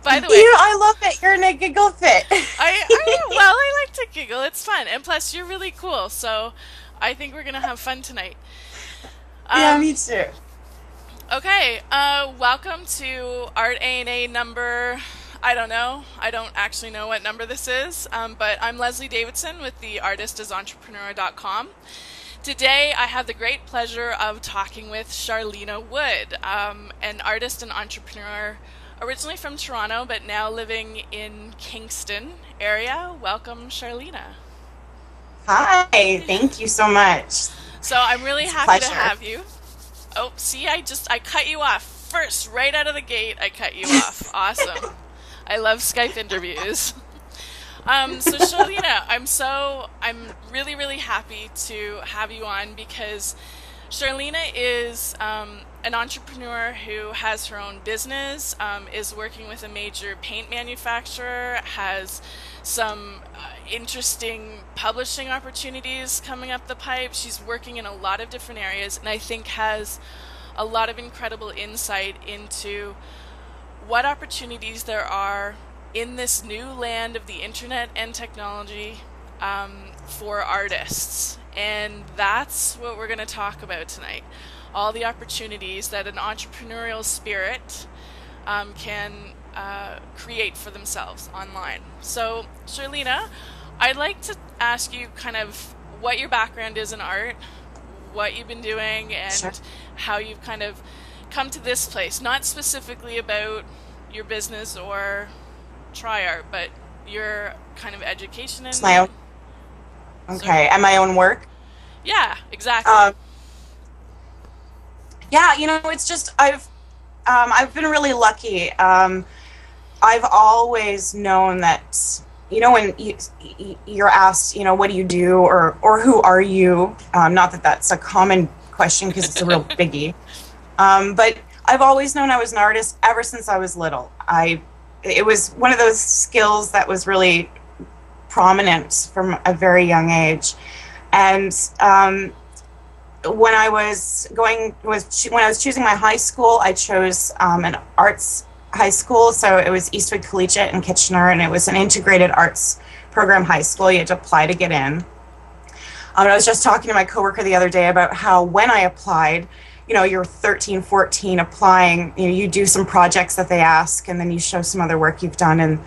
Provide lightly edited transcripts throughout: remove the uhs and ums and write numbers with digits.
By the way, You, I love it. You're in a giggle fit. I like to giggle. It's fun, and plus you're really cool. So I think we're gonna have fun tonight. Yeah, Um, me too. okay. Welcome to Art A&A number. I don't know. I don't actually know what number this is. But I'm Leslie Davidson with the ArtAandA.com. Today, I have the great pleasure of talking with Sharlena Wood, an artist and entrepreneur originally from Toronto, but now living in Kingston area. Welcome, Sharlena. Hi, thank you so much. So I'm really It's a happy to pleasure. have you. Oh, see, I cut you off first, right out of the gate. I cut you off. Awesome. I love Skype interviews. So Sharlena, I'm really happy to have you on because Sharlena is an entrepreneur who has her own business, is working with a major paint manufacturer, has some interesting publishing opportunities coming up the pipe. She's working in a lot of different areas, and I think has a lot of incredible insight into what opportunities there are in this new land of the internet and technology for artists. And that's what we're going to talk about tonight. All the opportunities that an entrepreneurial spirit can create for themselves online. So, Sharlena, I'd like to ask you kind of what your background is in art, what you've been doing, Sure. and how you've kind of come to this place. Not specifically about your business or try art, but your kind of education It's in. my own. Sorry. Okay, and my own work. Yeah, exactly. Um, yeah, it's just I've been really lucky. I've always known that when you're asked, what do you do, or who are you? Not that that's a common question because it's a real biggie. But I've always known I was an artist ever since I was little. It was one of those skills that was really prominent from a very young age. And when I was choosing my high school, I chose an arts high school. So it was Eastwood Collegiate in Kitchener, and it was an integrated arts program high school. You had to apply to get in. And I was just talking to my coworker the other day about how when I applied, you're 13, 14 applying, you do some projects that they ask, and then you show some other work you've done. And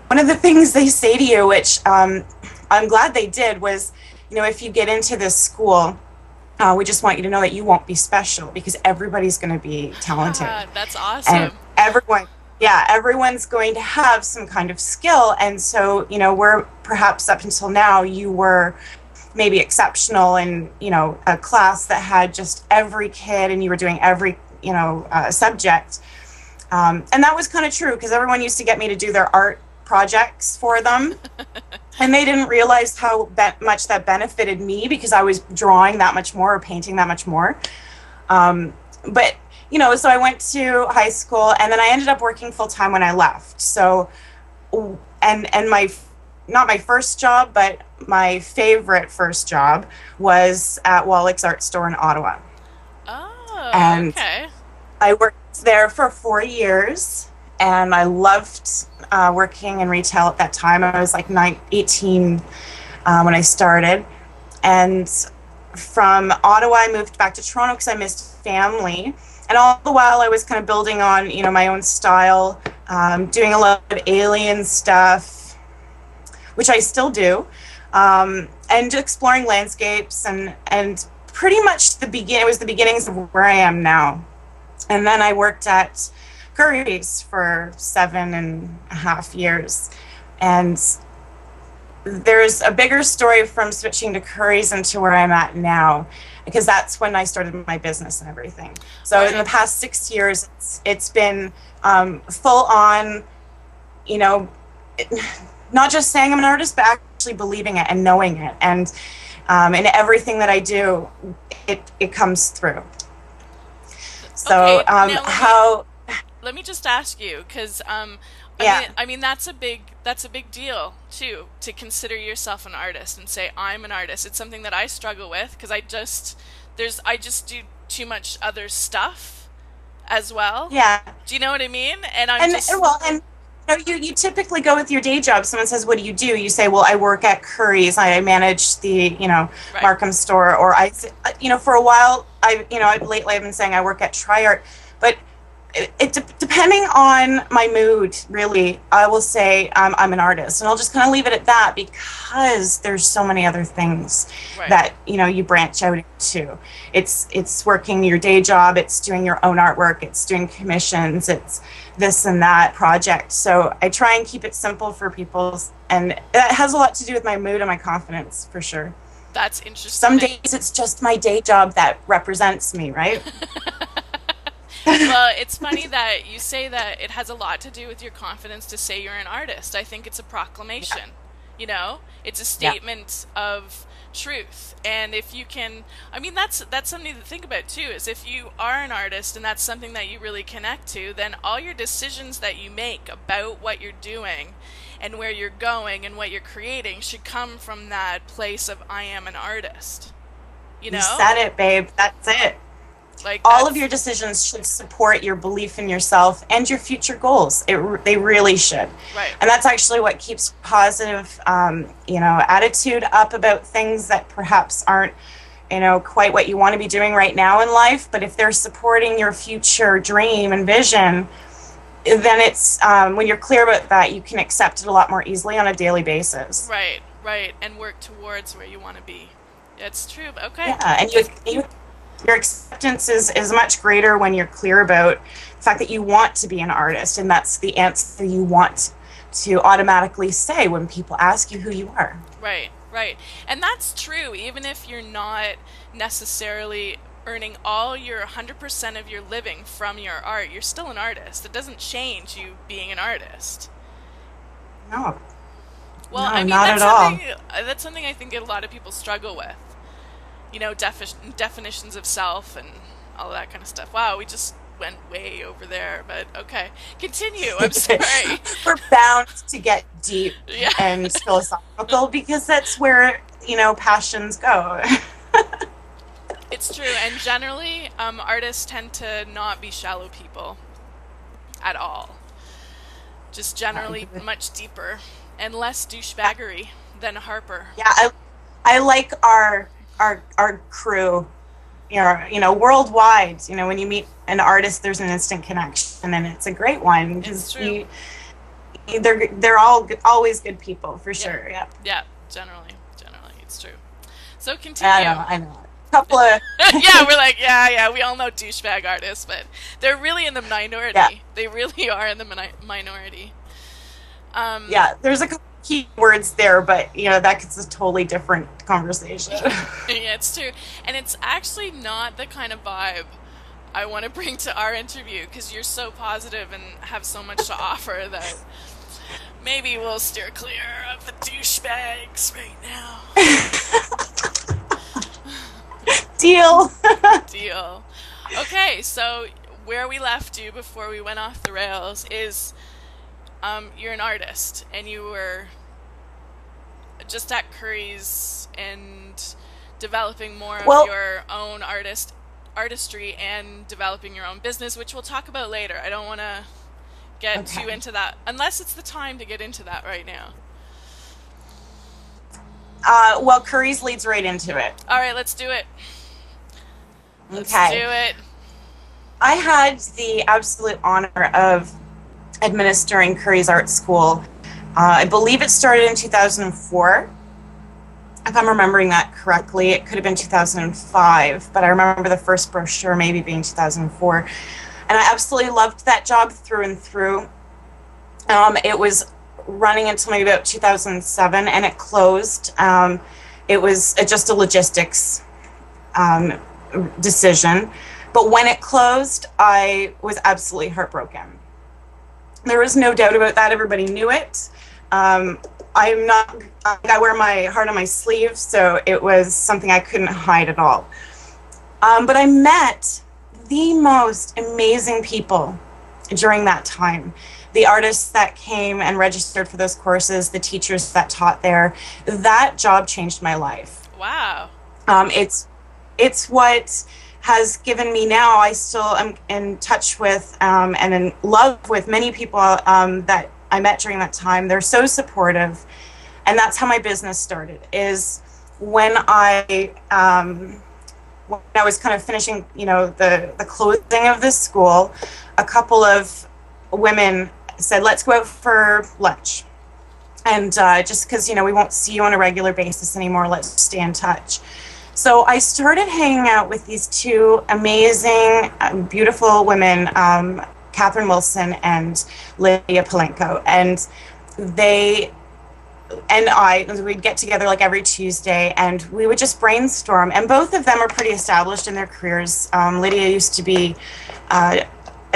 one of the things they say to you, which I'm glad they did, was, if you get into this school, we just want you to know that you won't be special because everybody's going to be talented. That's And awesome. everyone's going to have some kind of skill. And so, where perhaps up until now you were maybe exceptional in, a class that had just every kid and you were doing every, subject. And that was kind of true because everyone used to get me to do their art projects for them. And they didn't realize how much that benefited me because I was drawing that much more or painting that much more. But, so I went to high school and then I ended up working full time when I left. So, and not my first job, but my favorite first job was at Wallach's Art Store in Ottawa. Oh, And okay. I worked there for 4 years, and I loved working in retail at that time. I was like 18 when I started. And from Ottawa, I moved back to Toronto because I missed family. And all the while, I was kind of building on, my own style, doing a lot of alien stuff, which I still do, and exploring landscapes and pretty much it was the beginnings of where I am now. And then I worked at Curry's for 7.5 years. And there's a bigger story from switching to Curry's into where I'm at now, because that's when I started my business and everything. So in the Right. past 6 years, it's been full on, you know, not just saying I'm an artist, but actually believing it and knowing it. And in everything that I do, it comes through. So Okay, now how, let me just ask you, because yeah. I mean that's a big deal too, to consider yourself an artist and say I'm an artist. It's something that I struggle with because I just do too much other stuff as well. Yeah. Do you know what I mean? And you typically go with your day job. Someone says, "What do?" You say, "Well, I work at Curry's. I manage the, right. Markham store." Or for a while, lately I've been saying I work at TriArt. But depending on my mood, really, I will say I'm an artist, and I'll just kind of leave it at that, because there's so many other things right. that you branch out into. It's working your day job, it's doing your own artwork, it's doing commissions, it's this and that project. So I try and keep it simple for people, and that has a lot to do with my mood and my confidence, for sure. That's interesting. Some days it's just my day job that represents me, right? Well, it's funny that you say that it has a lot to do with your confidence to say you're an artist. I think it's a proclamation. Yeah. It's a statement of truth. And if you can, that's something to think about too, is if you are an artist and that's something that you really connect to, then all your decisions that you make about what you're doing and where you're going and what you're creating should come from that place of, I am an artist. You said it, babe. That's it. All of your decisions should support your belief in yourself and your future goals. They really should. Right. And that's actually what keeps positive, attitude up about things that perhaps aren't, quite what you want to be doing right now in life. But if they're supporting your future dream and vision, then it's when you're clear about that, you can accept it a lot more easily on a daily basis. Right. And work towards where you want to be. It's true. Okay. Yeah, and your acceptance is much greater when you're clear about the fact that you want to be an artist, and that's the answer you want to automatically say when people ask you who you are. Right. And that's true, even if you're not necessarily earning all your 100% of your living from your art, you're still an artist. It doesn't change you being an artist. No. Well, no, not at all. That's something I think a lot of people struggle with. Definitions of self and all that kind of stuff. Wow, we just went way over there, but okay. Continue, I'm sorry. We're bound to get deep and philosophical, because that's where, passions go. It's true, and generally, artists tend to not be shallow people at all. Just generally much deeper and less douchebaggery than Harper. Yeah, I like our crew, worldwide. When you meet an artist, there's an instant connection, and it's a great one, because they're all always good people, for sure. Yeah, generally, it's true. So continue. I know. A couple of yeah, we're like, we all know douchebag artists, but they're really in the minority. Yeah. They really are in the minority. There's a couple key words there, but that's a totally different conversation. Yeah, it's true, and it's actually not the kind of vibe I want to bring to our interview, because you're so positive and have so much to offer that maybe we'll steer clear of the douchebags right now. Deal. Okay, so where we left you before we went off the rails is you're an artist, and you were just at Curry's and developing more of your own artistry and developing your own business, which we'll talk about later. I don't want to get too into that, unless it's the time to get into that right now. Curry's leads right into it. All right, let's do it. Let's do it. I had the absolute honor of administering Curry's art school. I believe it started in 2004. If I'm remembering that correctly, it could have been 2005, but I remember the first brochure maybe being 2004. And I absolutely loved that job through and through. It was running until maybe about 2007, and it closed. It was just a logistics decision. But when it closed, I was absolutely heartbroken. There was no doubt about that. Everybody knew it. I wear my heart on my sleeve, so it was something I couldn't hide at all. But I met the most amazing people during that time. The artists that came and registered for those courses, the teachers that taught there. That job changed my life. Wow. It's what has given me now, I still am in touch with and in love with many people that I met during that time. They're so supportive. And that's how my business started, is when I was kind of finishing, the closing of this school, a couple of women said, let's go out for lunch. And just because, we won't see you on a regular basis anymore, let's stay in touch. So I started hanging out with these two amazing, beautiful women, Catherine Wilson and Lydia Palenko. And we'd get together like every Tuesday, and we would just brainstorm. And both of them are pretty established in their careers. Lydia used to be a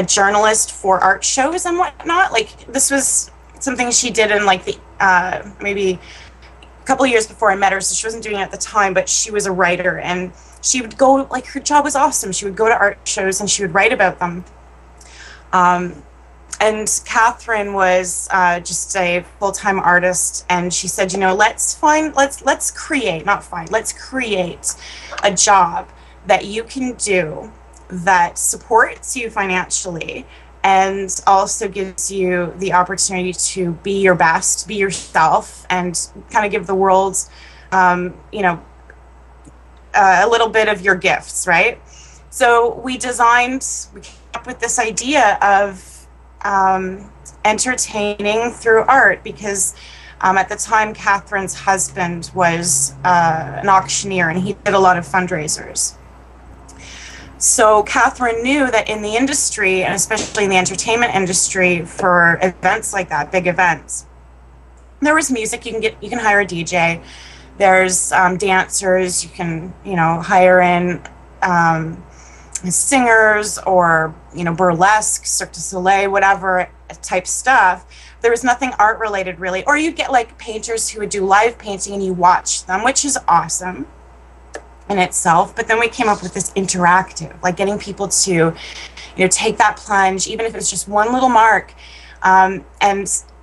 journalist for art shows and whatnot. Like, this was something she did in like the maybe a couple of years before I met her, so she wasn't doing it at the time, but she was a writer, and she would go, like, her job was awesome. She would go to art shows and she would write about them. And Catherine was just a full-time artist, and she said, let's create a job that you can do that supports you financially and also gives you the opportunity to be your best, be yourself, and kind of give the world, a little bit of your gifts, right? So we came up with this idea of entertaining through art, because at the time Catherine's husband was an auctioneer, and he did a lot of fundraisers. So Catherine knew that in the industry, and especially in the entertainment industry, for events like that, big events, there was music. You can hire a DJ. There's dancers. You can hire in singers, or burlesque, Cirque du Soleil, whatever type stuff. There was nothing art related really. Or you'd get like painters who would do live painting and you watch them, which is awesome in itself. But then we came up with this interactive, like getting people to take that plunge, even if it's just one little mark, and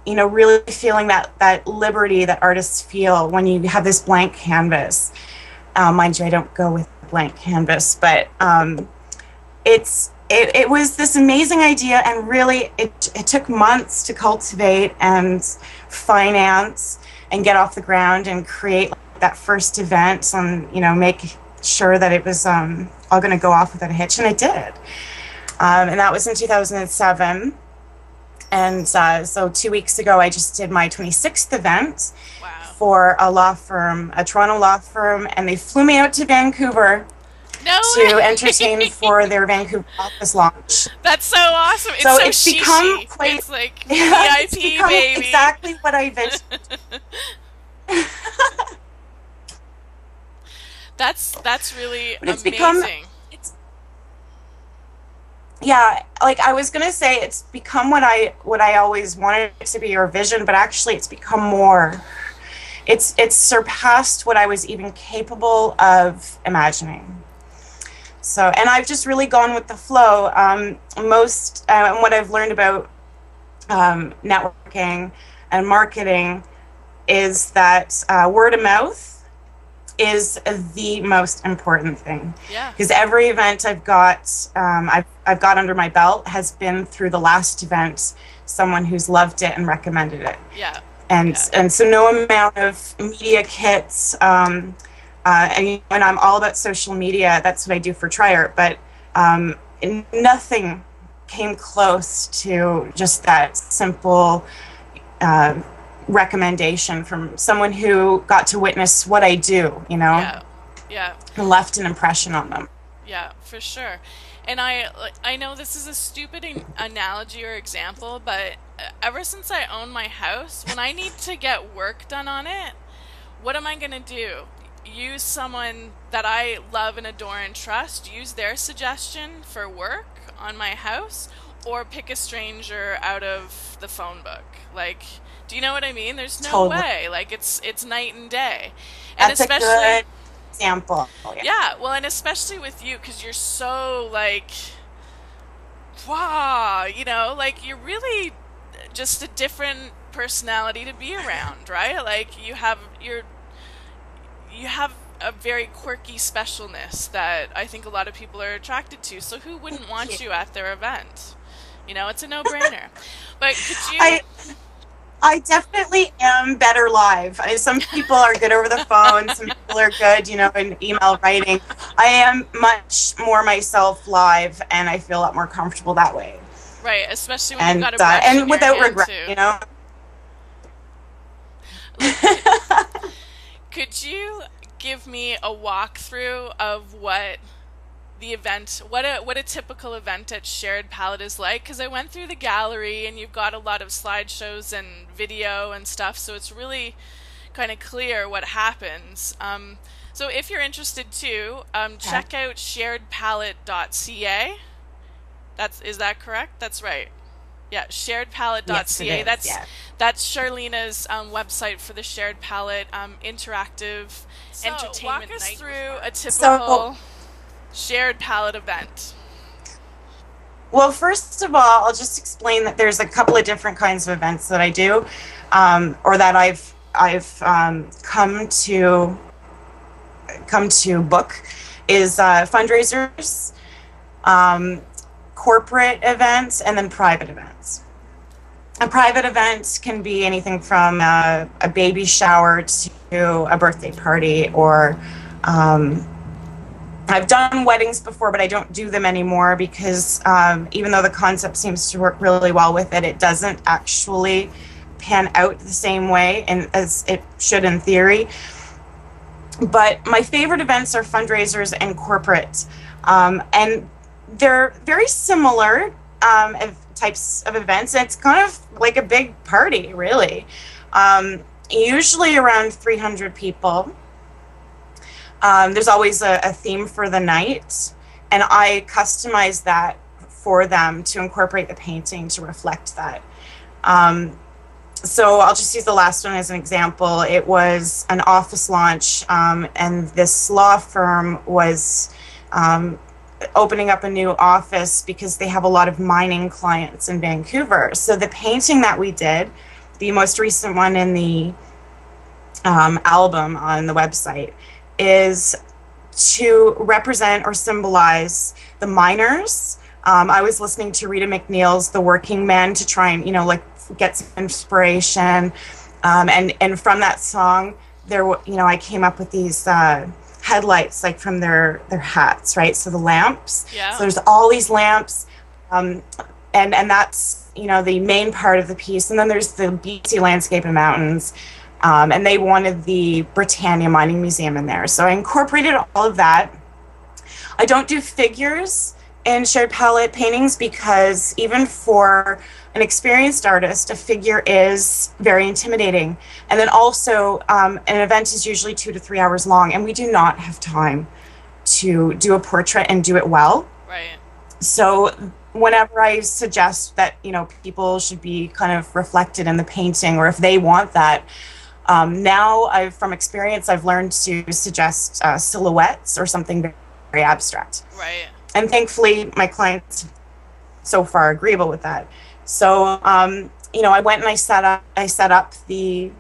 really feeling that liberty that artists feel when you have this blank canvas. Mind you, I don't go with blank canvas, but it was this amazing idea, and really it took months to cultivate and finance and get off the ground and create that first event, and make sure that it was all going to go off without a hitch, and it did. And that was in 2007. And so 2 weeks ago, I just did my 26th event. Wow. For a law firm, a Toronto law firm, and they flew me out to Vancouver to entertain for their Vancouver office launch. That's so awesome. It's so so it's become quite, it's like VIP, it's baby. Exactly what I envisioned. That's really amazing. Like I was gonna say, it's become what I always wanted it to be, or vision, but actually it's become more. It's surpassed what I was even capable of imagining. So, and I've just really gone with the flow. And what I've learned about networking and marketing is that word of mouth is the most important thing. Yeah. Because every event I've got under my belt has been through the last event, someone who's loved it and recommended it. Yeah. And so no amount of media kits, and I'm all about social media. That's what I do for TriArt, but nothing came close to just that simple recommendation from someone who got to witness what I do, Yeah. and left an impression on them. Yeah, for sure. And I know this is a stupid analogy or example, but ever since I own my house, when I need to get work done on it, what am I going to do? Use someone that I love and adore and trust, use their suggestion for work on my house, or pick a stranger out of the phone book? Like, do you know what I mean? There's no Totally. way. Like, it's night and day. And That's especially a good example. Yeah, well, and especially with you, because you're so, like, wow, like, you're really just a different personality to be around, right? Like, you have a very quirky specialness that I think a lot of people are attracted to. So who wouldn't want you at their event? You know, it's a no-brainer. But could you? I definitely am better live. Some people are good over the phone. Some people are good, in email writing. I am much more myself live, and I feel a lot more comfortable that way. Right, especially when you've got a brush and in without your hand regret, too. Could you give me a walkthrough of what the event, what a typical event at Shared Palette is like? Because I went through the gallery and you've got a lot of slideshows and video and stuff, so it's really kind of clear what happens. So if you're interested too, check out sharedpalette.ca. Is that correct? That's right. Yeah, sharedpalette.ca. Yes, That's Sharlena's website for the Shared Palette interactive entertainment. Walk us through a typical Shared Palette event. Well, first of all, I'll just explain that there's a couple of different kinds of events that I do, or that I've come to book, is fundraisers, corporate events, and then private events. A private event can be anything from a baby shower to a birthday party, or I've done weddings before, but I don't do them anymore because even though the concept seems to work really well with it, it doesn't actually pan out the same way as it should in theory. But my favorite events are fundraisers and corporate. And they're very similar types of events. It's kind of like a big party, really. Usually around 300 people. There's always a theme for the night, and I customize that for them to incorporate the painting to reflect that. So I'll just use the last one as an example. It was an office launch, and this law firm was opening up a new office because they have a lot of mining clients in Vancouver. So the painting that we did, the most recent one in the album on the website, is to represent or symbolize the miners. I was listening to Rita McNeil's The Working Men to try and, get some inspiration. And from that song, I came up with these headlights, like from their hats, right? So the lamps. Yeah. So there's all these lamps, and that's, the main part of the piece. And then there's the BC landscape and mountains. And they wanted the Britannia Mining Museum in there. So I incorporated all of that. I don't do figures in Shared Palette paintings because even for an experienced artist, a figure is very intimidating. And then also, an event is usually 2 to 3 hours long, and we do not have time to do a portrait and do it well. Right. So whenever I suggest that, people should be kind of reflected in the painting, or if they want that, now from experience, I've learned to suggest silhouettes or something very abstract. Right. And thankfully, my clients so far are agreeable with that. So, I went and I set up the,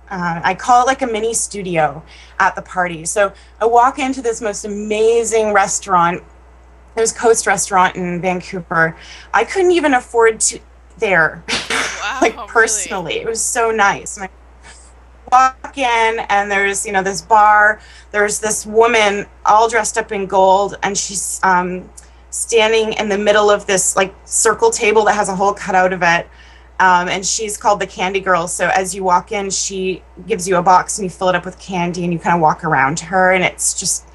I call it like a mini studio at the party. So I walk into this most amazing restaurant. There's Coast Restaurant in Vancouver. I couldn't even afford to there, Wow, personally. Really? It was so nice. And I walk in, and there's this bar. There's this woman all dressed up in gold, and she's standing in the middle of this circle table that has a hole cut out of it, and she's called the Candy Girl. So as you walk in, she gives you a box and you fill it up with candy, and you kind of walk around her, and it's just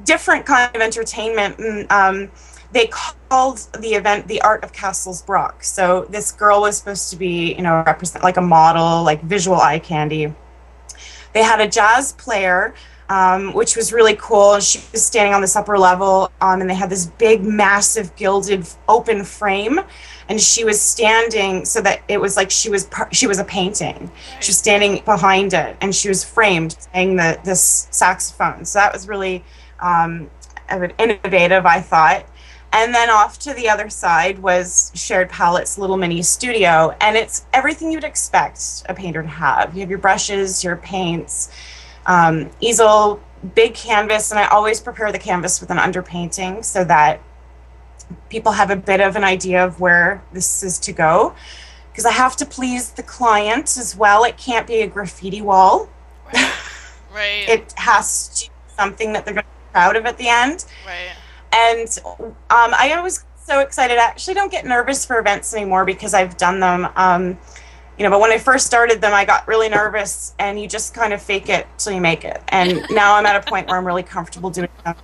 different kind of entertainment. And they called the event The Art of Castles Brock. So this girl was supposed to be, represent like a model, like visual eye candy. They had a jazz player, which was really cool. She was standing on this upper level, and they had this big, massive, gilded, open frame, and she was standing so that it was like she was a painting. She was standing behind it, and she was framed playing this saxophone. So that was really innovative, I thought. And then off to the other side was Shared Palette's little mini studio, and it's everything you'd expect a painter to have. You have your brushes, your paints, easel, big canvas, and I always prepare the canvas with an underpainting so that people have a bit of an idea of where this is to go. Because I have to please the client as well. It can't be a graffiti wall. Right. Right. It has to be something that they're going to be proud of at the end. Right. And I was so excited. I actually don't get nervous for events anymore because I've done them. But when I first started them, I got really nervous, and you just kind of fake it till you make it. And now I'm at a point where I'm really comfortable doing them.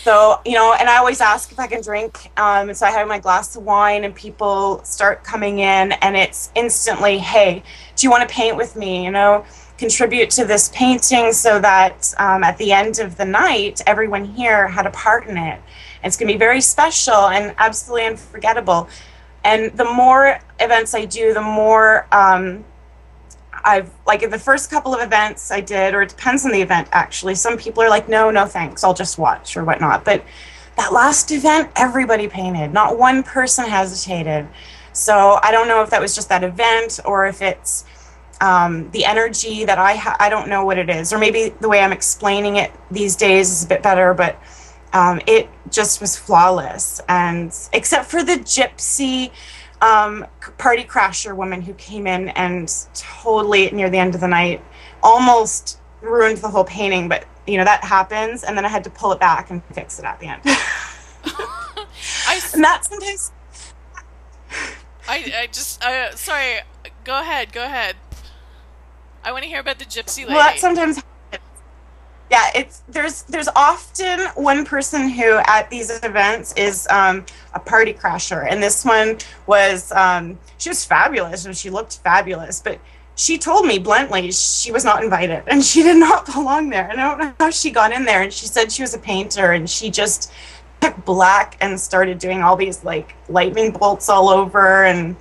So, and I always ask if I can drink. And so I have my glass of wine, and people start coming in, and it's instantly, hey, do you want to paint with me? Contribute to this painting so that at the end of the night, everyone here had a part in it. And it's going to be very special and absolutely unforgettable. And the more events I do, the more I've, like, in the first couple of events I did, or it depends on the event, actually. Some people are like, no, thanks, I'll just watch or whatnot. But that last event, everybody painted. Not one person hesitated. So I don't know if that was just that event or if it's the energy that I don't know what it is. Or maybe the way I'm explaining it these days is a bit better, but it just was flawless. And except for the gypsy party crasher woman who came in and totally near the end of the night almost ruined the whole painting, but that happens, and then I had to pull it back and fix it at the end. And that sometimes sorry, go ahead. I want to hear about the gypsy lady. Well, that sometimes happens. Yeah, there's often one person who at these events is a party crasher, and this one was she was fabulous and she looked fabulous, but she told me bluntly she was not invited and she did not belong there. And I don't know how she got in there, and she said she was a painter, and she just took black and started doing all these like lightning bolts all over. And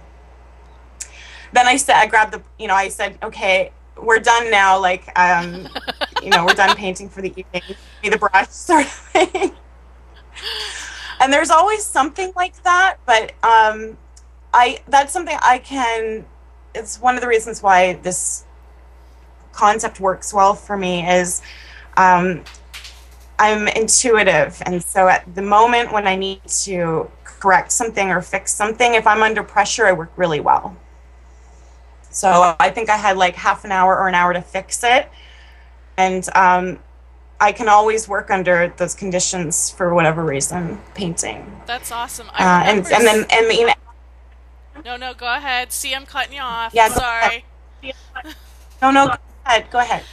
then I grabbed I said, okay, we're done now, like we're done painting for the evening, give me the brush, sort of thing. And there's always something like that, but that's something it's one of the reasons why this concept works well for me is I'm intuitive, and so at the moment when I need to correct something or fix something, if I'm under pressure, I work really well. So I think I had like half an hour or an hour to fix it. And I can always work under those conditions for whatever reason, painting. That's awesome. No, go ahead. See, I'm cutting you off. Yeah, sorry. No, go ahead.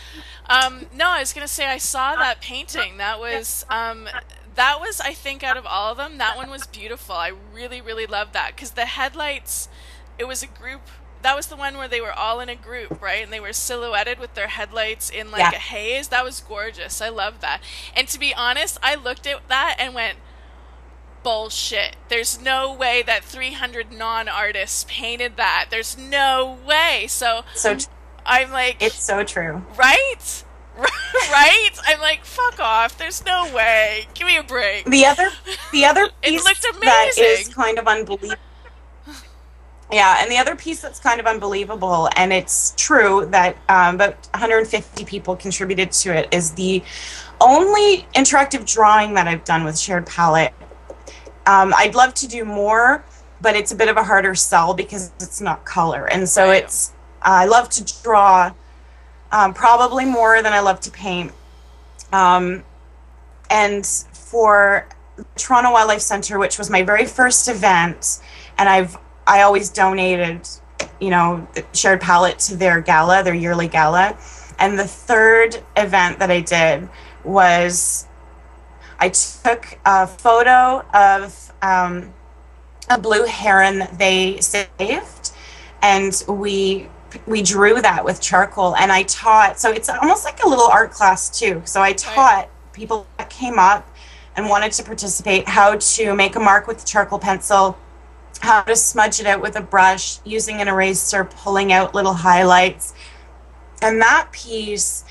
No, I was going to say I saw that painting. That was, I think, out of all of them, that one was beautiful. I really, really loved that because the headlights, it was a group. That was the one where they were all in a group, right? And they were silhouetted with their headlights in like a haze. That was gorgeous. I love that. And to be honest, I looked at that and went, bullshit. There's no way that 300 non-artists painted that. There's no way. So I'm like, it's so true. Right? Right? I'm like, fuck off. There's no way. Give me a break. The other piece it looked amazing. That is kind of unbelievable. Yeah, and the other piece that's kind of unbelievable, and it's true that about 150 people contributed to it, is the only interactive drawing that I've done with shared palette. I'd love to do more, but it's a bit of a harder sell because it's not color. And so I love to draw probably more than I love to paint. And for Toronto Wildlife Centre, which was my very first event, and I always donated, the shared palette to their gala, their yearly gala. And the third event that I did was I took a photo of a blue heron that they saved, and we drew that with charcoal. And I taught, so it's almost like a little art class too. So I taught people that came up and wanted to participate how to make a mark with a charcoal pencil, how to smudge it out with a brush, using an eraser, pulling out little highlights. And that piece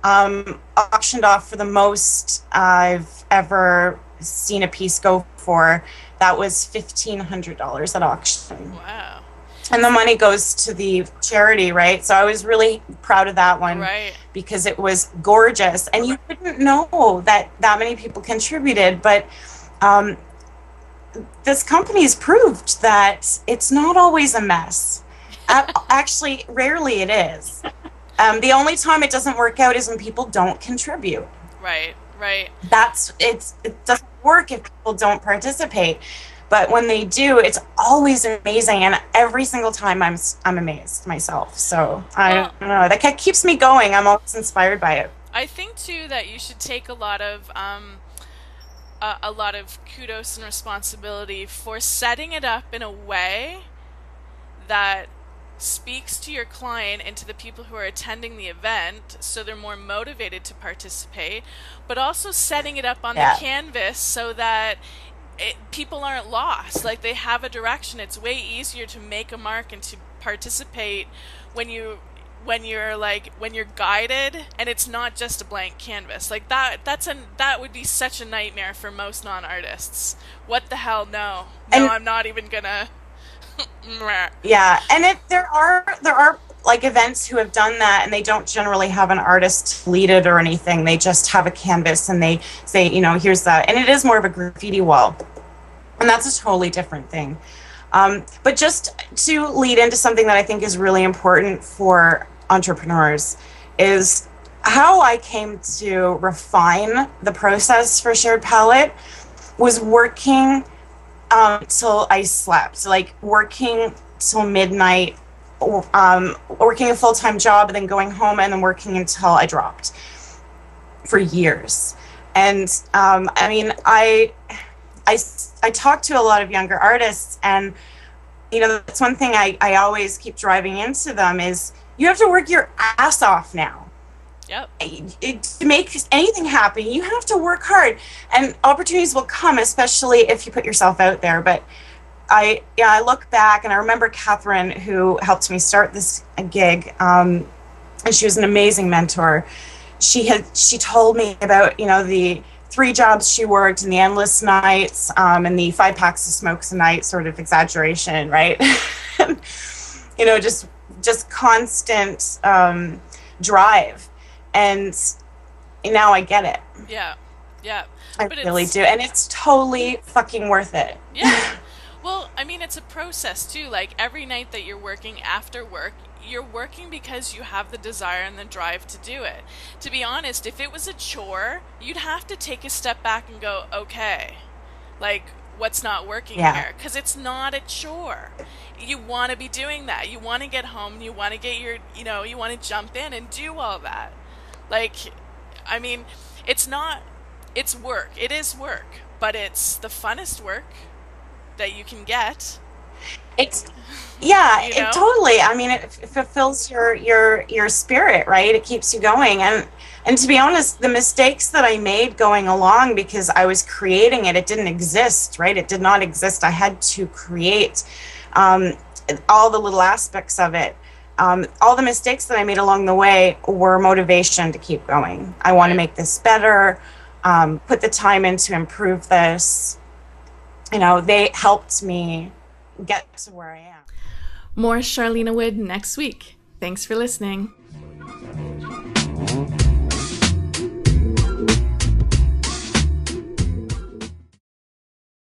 auctioned off for the most I've ever seen a piece go for. That was $1,500 at auction. Wow. and the money goes to the charity, right? So I was really proud of that one Right. because it was gorgeous, and you wouldn't know that that many people contributed, but um, this company's proved that it's not always a mess. Actually, rarely it is. The only time it doesn't work out is when people don't contribute. Right. Right. It doesn't work if people don't participate. But when they do, it's always amazing, and every single time I'm amazed myself. So I Well, don't know. That keeps me going. I'm always inspired by it. I think too that you should take a lot of kudos and responsibility for setting it up in a way that speaks to your client and to the people who are attending the event so they're more motivated to participate, but also setting it up on the Yeah. canvas so that people aren't lost. Like they have a direction. It's way easier to make a mark and to participate when you're guided and it's not just a blank canvas. Like that would be such a nightmare for most non-artists. What the hell? No, And I'm not even gonna. yeah, and there are like events who have done that, and they don't generally have an artist lead it or anything. They just have a canvas and they say, here's that, and it is more of a graffiti wall, and that's a totally different thing. But just to lead into something that I think is really important for entrepreneurs is how I came to refine the process for Shared Palette was working till I slept, like working till midnight, working a full-time job and then going home and then working until I dropped for years. And I mean, I talk to a lot of younger artists, and that's one thing I always keep driving into them is you have to work your ass off now. Yep. To make anything happen, you have to work hard, and opportunities will come, especially if you put yourself out there. But I look back and I remember Catherine, who helped me start this gig, and she was an amazing mentor. She told me about the 3 jobs she worked and the endless nights, and the 5 packs of smokes a night sort of exaggeration, right? Just constant drive. And now I get it. Yeah. Yeah. I But really do. And it's totally fucking worth it. yeah. Well, I mean, it's a process too. Like every night that you're working after work, you're working because you have the desire and the drive to do it. To be honest, if it was a chore, you'd have to take a step back and go, okay, like what's not working here? Because it's not a chore. You want to be doing that. You want to get home. You want to get you want to jump in and do all that. Like, I mean, it's work. It is work, but it's the funnest work that you can get. It's yeah, You know? it totally. I mean, it fulfills your spirit, right? It keeps you going. And to be honest, the mistakes that I made going along, because I was creating it, it didn't exist, right? It did not exist. I had to create all the little aspects of it. All the mistakes that I made along the way were motivation to keep going. I want to make this better, put the time in to improve this. They helped me get to where I am. More Sharlena Wood next week. Thanks for listening.